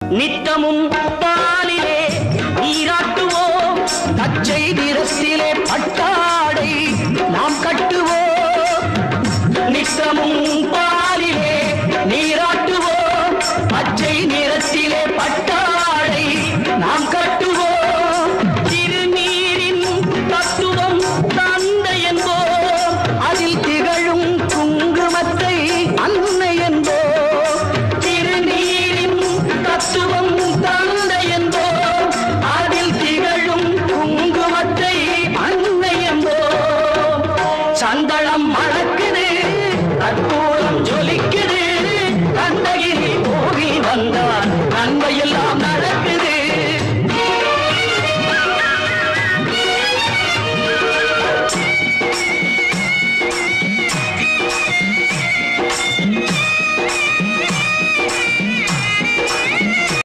நித்தமும் பாலிலே நீராட்டுவோம், பச்சை நிறத்திலே பட்டாடை நாம் கட்டுவோம். நித்தமும் பாலிலே நீராட்டுவோம், பச்சை நிறத்திலே பட்டாடை நாம் கட்டுவோம். திருநீரின் தத்துவம் தந்தை என்போம், அதில் திகழும் குங்குமத்தை அன்னை என்போம். திருநீரின் தத்துவம் தந்தை என்போம், அதில் திகழும் குங்குமத்தை அன்னை என்போம். சந்தளம் மணக்குது, கற்பூரம் ஜொலிக்குது, கந்தகிரி போகி வந்தார் நன்மையெல்லாம் நடக்குது.